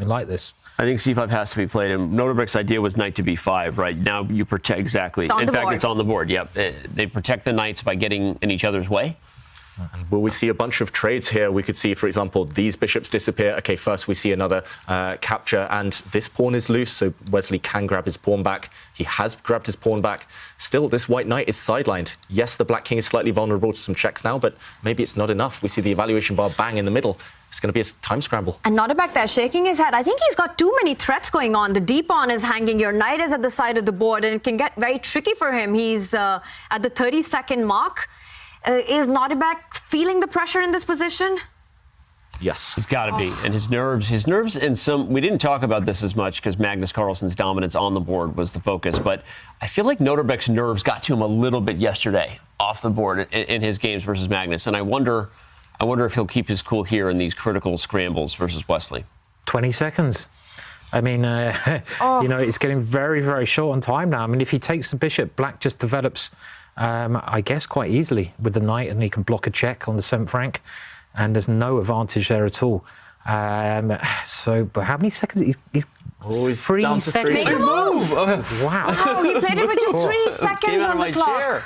something like this. I think c5 has to be played, and Nordibek's idea was knight to b5, right? Now you protect, exactly. In fact, it's on the board, yep. They protect the knights by getting in each other's way. And will we see a bunch of trades here? We could see, for example, these bishops disappear. Okay, first we see another capture, and this pawn is loose, so Wesley can grab his pawn back. He has grabbed his pawn back. Still, this white knight is sidelined. Yes, the black king is slightly vulnerable to some checks now, but maybe it's not enough. We see the evaluation bar bang in the middle. It's going to be a time scramble. And Nordibek there shaking his head. I think he's got too many threats going on. The d pawn is hanging, your knight is at the side of the board, and it can get very tricky for him. He's at the 30-second mark. Is Nordibek feeling the pressure in this position? Yes. He's got to be. And his nerves, and we didn't talk about this as much because Magnus Carlsen's dominance on the board was the focus, but I feel like Nordibek's nerves got to him a little bit yesterday off the board in his games versus Magnus. And I wonder if he'll keep his cool here in these critical scrambles versus Wesley. 20 seconds. I mean, you know, it's getting very, very short on time now. I mean, if he takes the bishop, black just develops, I guess, quite easily with the knight, and he can block a check on the 7th rank, and there's no advantage there at all. So, but how many seconds? He's 3 seconds. Make a move! Wow. Oh, he played it with just 3 seconds on the clock.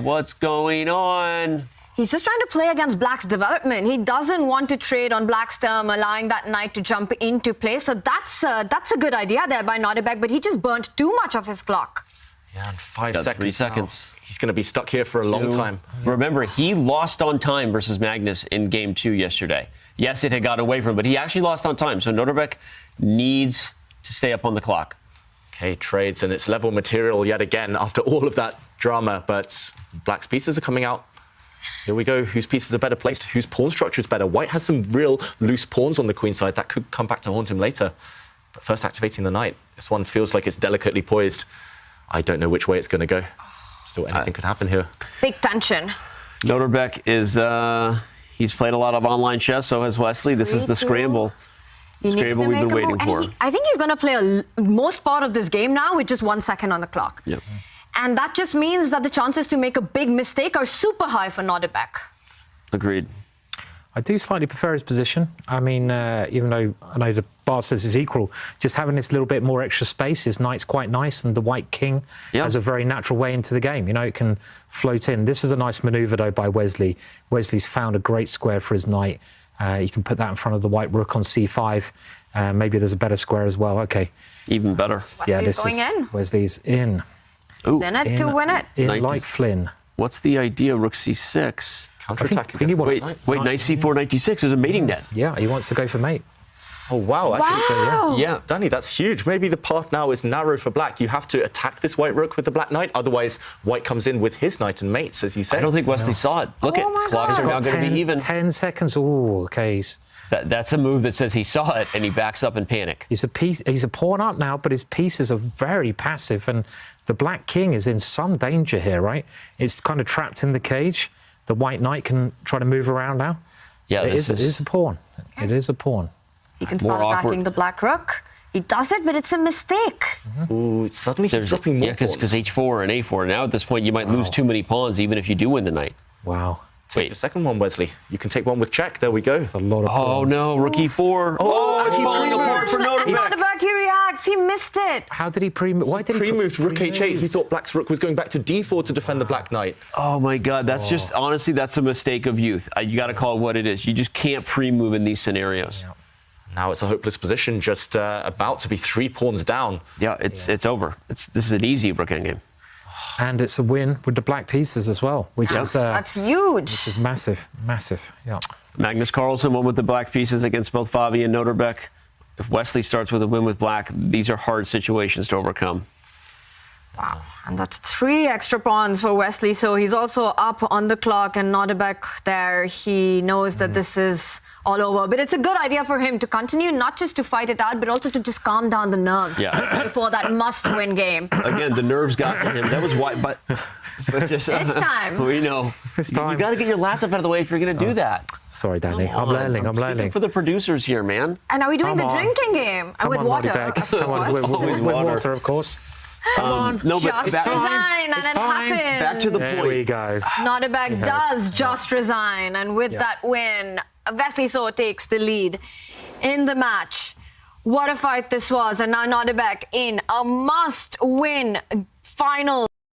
What's going on? He's just trying to play against black's development. He doesn't want to trade on black's turn, allowing that knight to jump into play. So that's a good idea there by Nordibek, but he just burnt too much of his clock. Yeah, and 5 seconds. 3 seconds. Now. He's going to be stuck here for a long time. Remember, he lost on time versus Magnus in game 2 yesterday. Yes, it had gotten away from him, but he actually lost on time. So Nordibek needs to stay up on the clock. Okay, trades, and it's level material yet again after all of that drama, but black's pieces are coming out. Here we go. Whose pieces are better placed? Whose pawn structure is better? White has some real loose pawns on the queen side. That could come back to haunt him later. But first activating the knight. This one feels like it's delicately poised. I don't know which way it's going to go. Still, anything could happen here. Big tension. Nordibek is, he's played a lot of online chess, so has Wesley. This is the scramble. He needs to make a move. And I think he's going to play most part of this game now with just 1 second on the clock. Yep. And that just means that the chances to make a big mistake are super high for Nordibek. Agreed. I do slightly prefer his position. I mean, even though I know the bar says it's equal, just having this little bit more extra space, his knight's quite nice, and the white king has a very natural way into the game. You know, it can float in. This is a nice manoeuvre, though, by Wesley. Wesley's found a great square for his knight. You can put that in front of the white rook on c5. Maybe there's a better square as well. Okay. Even better. Wesley's going in. Wesley's in. He's in it to win it. In like Flynn. What's the idea? Rook c6. Counterattack. Wait, knight c4, knight d6. There's a mating net. Yeah, he wants to go for mate. Oh, wow. Wow. Yeah. Danny, that's huge. Maybe the path now is narrow for black. You have to attack this white rook with the black knight. Otherwise, white comes in with his knight and mates, as you say. I don't think Wesley saw it. Look at clocks are now going to be even. 10 seconds. Oh, okay. That's a move that says he saw it and he backs up in panic. He's a pawn up now, but his pieces are very passive, and the black king is in some danger here, right? It's kind of trapped in the cage. The white knight can try to move around now. Yeah, it is a pawn. It is a pawn. He can start attacking the black rook. He does it, but it's a mistake. Ooh, suddenly he's dropping more pawns. because h4 and a4. Now at this point, you might lose too many pawns, even if you do win the knight. Wow. Take the second one, Wesley. You can take one with check. There we go. That's a lot of pawns. Oh, no. Rook e4. Oh, it's falling apart for Nordibek. Nordibek, he reacts. He missed it. How did he pre-move? Why did he pre-moved rook h8? He thought black's rook was going back to d4 to defend the black knight. Oh, my God. That's just, honestly, that's a mistake of youth. You got to call it what it is. You just can't pre-move in these scenarios. Yeah. Now it's a hopeless position, just about to be 3 pawns down. Yeah, it's over. This is an easy rook endgame. And it's a win with the black pieces as well, which is that's huge. Which is massive, massive. Yeah. Magnus Carlsen won with the black pieces against both Fabi and Nordibek. If Wesley starts with a win with black, these are hard situations to overcome. Wow, and that's 3 extra pawns for Wesley. So he's also up on the clock, and Nordibek there, he knows that this is all over. But it's a good idea for him to continue, not just to fight it out, but also to just calm down the nerves before that must-win game. Again, the nerves got to him. That was why, but just, it's time. We know. It's time. You got to get your laptop out of the way if you're going to do that. Sorry, Danny. I'm learning. I'm learning. For the producers here, man. And are we doing the drinking game? And with water, of course. With water, of course. Come on. No, but just resign, and it happens. Back to the point. There we go. Nordibek does just resign, and with that win, Wesley so takes the lead. in the match. What a fight this was. And now Nordibek in a must-win final.